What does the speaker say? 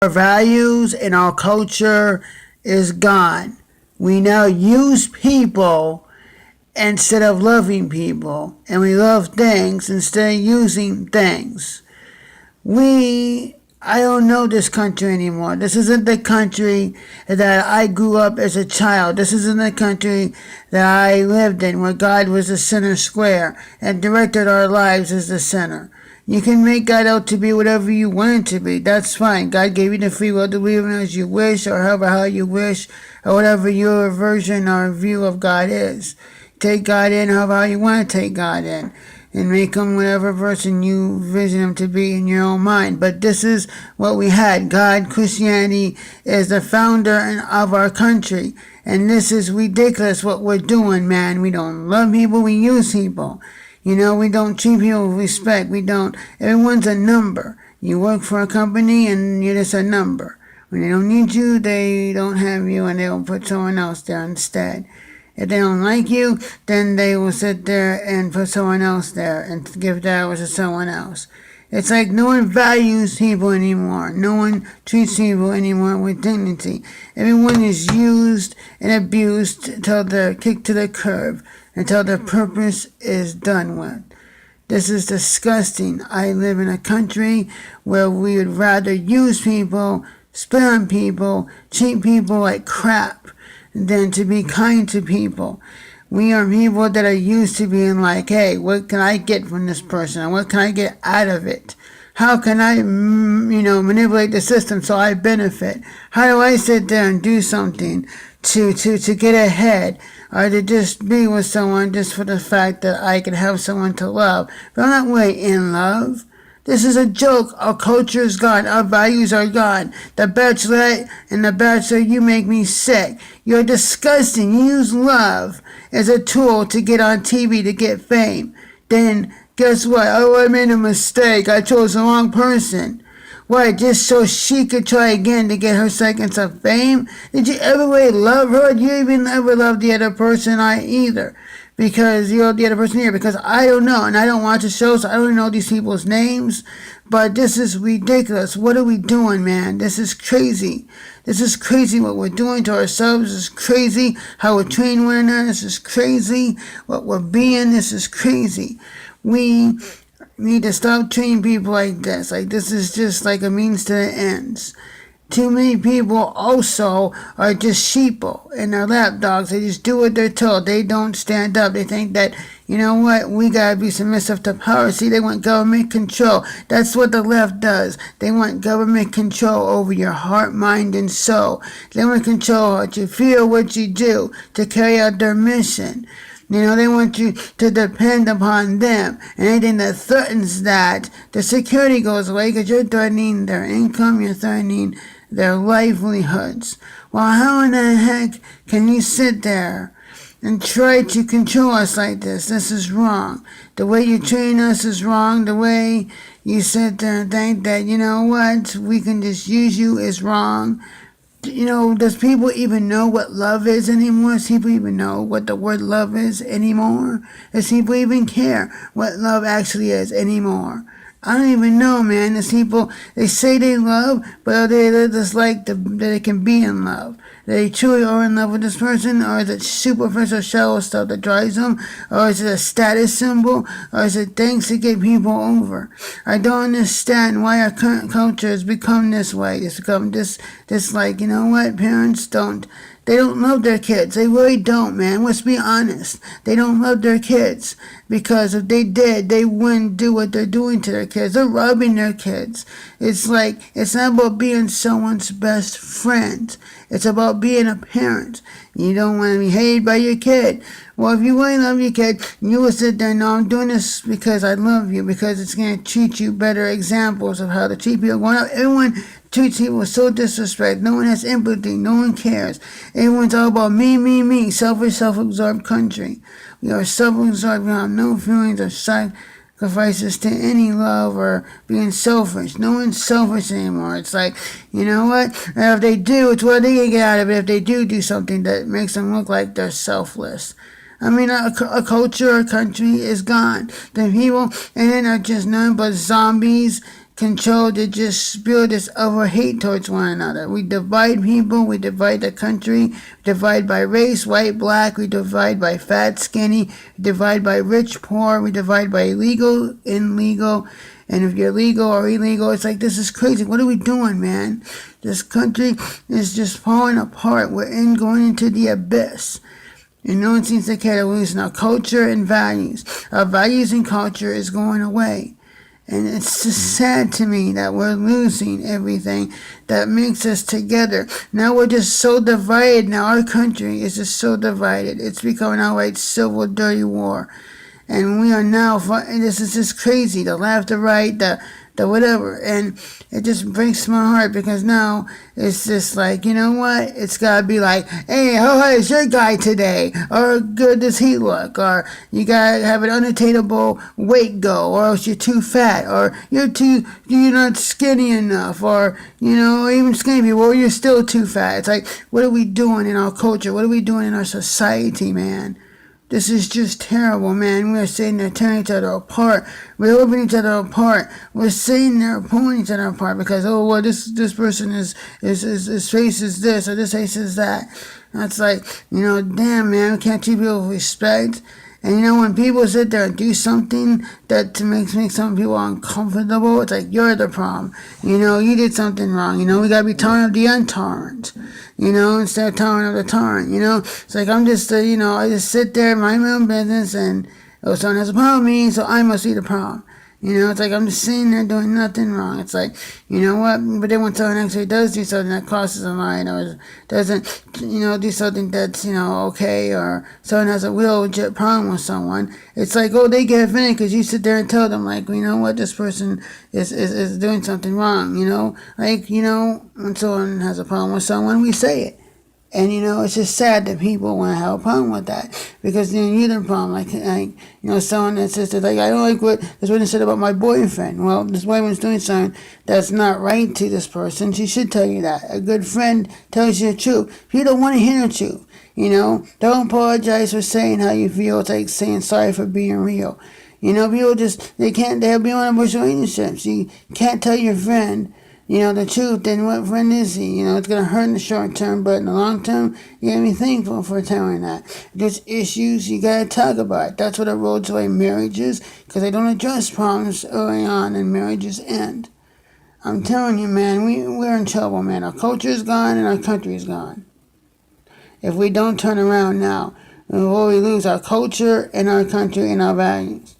Our values and our culture is gone. We now use people instead of loving people, and we love things instead of using things. I don't know this country anymore. This isn't the country that I grew up as a child. This isn't the country that I lived in where God was the center square and directed our lives as the center. You can make God out to be whatever you want it to be. That's fine. God gave you the free will to believe in as you wish, or however how you wish, or whatever your version or view of God is. Take God in however you want to take God in, and make him whatever person you vision him to be in your own mind. But this is what we had. God, Christianity, is the founder of our country. And this is ridiculous what we're doing, man. We don't love people, we use people. We don't treat people with respect. We don't. Everyone's a number. You work for a company and you're just a number. When they don't need you, they don't have you and they'll put someone else there instead. If they don't like you, then they will sit there and put someone else there and give that to someone else. It's like no one values people anymore. No one treats people anymore with dignity. Everyone is used and abused until they're kicked to the curb, until their purpose is done with. This is disgusting. I live in a country where we would rather use people, spit on people, treat people like crap, than to be kind to people. We are people that are used to being like, hey, what can I get from this person? And what can I get out of it? How can I, manipulate the system so I benefit? How do I sit there and do something to get ahead, or to just be with someone just for the fact that I can have someone to love? But I'm not really in love. This is a joke. Our culture is gone. Our values are gone. The Bachelorette and The Bachelor, you make me sick. You're disgusting. You use love as a tool to get on TV, to get fame. Then, guess what? Oh, I made a mistake. I chose the wrong person. Why, just so she could try again to get her seconds of fame? Did you ever really love her? Did you even ever love the other person? I either. Because you're the other person here. Because I don't know, and I don't watch the show, so I don't know these people's names. But this is ridiculous. What are we doing, man? This is crazy. This is crazy what we're doing to ourselves. This is crazy how we're treating one another. This is crazy what we're being. This is crazy. We need to stop treating people like this. Like, this is just like a means to the ends. Too many people also are just sheeple and they're lapdogs. They just do what they're told. They don't stand up. They think that, we gotta be submissive to power. See, they want government control. That's what the left does. They want government control over your heart, mind, and soul. They want control what you feel, what you do, to carry out their mission. They want you to depend upon them. And anything that threatens that, the security goes away because you're threatening their income, you're threatening their livelihoods. Well, how in the heck can you sit there and try to control us like this? This is wrong. The way you train us is wrong. The way you sit there and think that, we can just use you is wrong. Does people even know what love is anymore? Does people even know what the word love is anymore? Does people even care what love actually is anymore? I don't even know, man. There's people, they say they love, but they're just like that they can be in love. They truly are in love with this person, or is it superficial shallow stuff that drives them, or is it a status symbol, or is it things to get people over? I don't understand why our current culture has become this way. It's become this like, parents they don't love their kids. They really don't, man. Let's be honest. They don't love their kids. Because if they did, they wouldn't do what they're doing to their kids. They're robbing their kids. It's like, it's not about being someone's best friend. It's about being a parent. You don't want to be hated by your kid. Well, if you really love your kid, you will sit there and know, I'm doing this because I love you, because it's going to teach you better examples of how to treat people. Everyone treats people with so disrespect. No one has empathy. No one cares. Everyone's all about me, me, me. Selfish, self-absorbed country. We are self-absorbed. We have no feelings or sacrifices to any love or being selfish. No one's selfish anymore. It's like, if they do, it's what they can get out of it if they do something that makes them look like they're selfless. I mean, a culture, a country is gone. The people in it are just none but zombies control to just spew this over hate towards one another. We divide people, we divide the country, divide by race, white, black, we divide by fat, skinny, we divide by rich, poor, we divide by legal, illegal, and if you're legal or illegal, it's like, this is crazy. What are we doing, man? This country is just falling apart. We're going into the abyss. And no one seems to care. We're losing our culture and values. Our values and culture is going away. And it's just sad to me that we're losing everything that makes us together. Now we're just so divided. Now our country is just so divided. It's becoming an outright civil, dirty war. And we are now, this is just crazy, the left, the right, the whatever. And it just breaks my heart because now it's just like, you know what? It's got to be like, hey, how high is your guy today? Or good does he look? Or you got to have an unattainable weight goal, or else you're too fat, or you're not skinny enough, or, even skinny people, or you're still too fat. It's like, what are we doing in our culture? What are we doing in our society, man? This is just terrible, man. We're sitting there tearing each other apart. We're ripping each other apart. We're sitting there pulling each other apart because, this person is face is this or this face is that. That's like, damn, man, we can't treat people with respect. And when people sit there and do something that makes some people uncomfortable, it's like, you're the problem. You did something wrong. We gotta be tolerant of the intolerant. Instead of tolerant of the tolerant. It's like, I'm just, I just sit there, mind my own business, and someone has a problem with me, so I must be the problem. It's like, I'm just sitting there doing nothing wrong. It's like, what? But then when someone actually does do something that crosses a line or doesn't, do something that's, okay, or someone has a real legit problem with someone, it's like, they get offended because you sit there and tell them, like, what, this person is doing something wrong, Like, when someone has a problem with someone, we say it. And, it's just sad that people want to have a problem with that. Because then you're the problem. Like someone that says, like, I don't like what this person said about my boyfriend. Well, this boyfriend's doing something that's not right to this person. She should tell you that. A good friend tells you the truth. If you don't want to hear the truth, don't apologize for saying how you feel. It's like saying sorry for being real. People just, they have been on a relationships. You can't tell your friend the truth, then what friend is he? It's going to hurt in the short term, but in the long term, you got to be thankful for telling that. If there's issues, you got to talk about it. That's what erodes away marriages, because they don't address problems early on and marriages end. I'm telling you, man, we're in trouble, man. Our culture is gone and our country is gone. If we don't turn around now, we will lose our culture and our country and our values.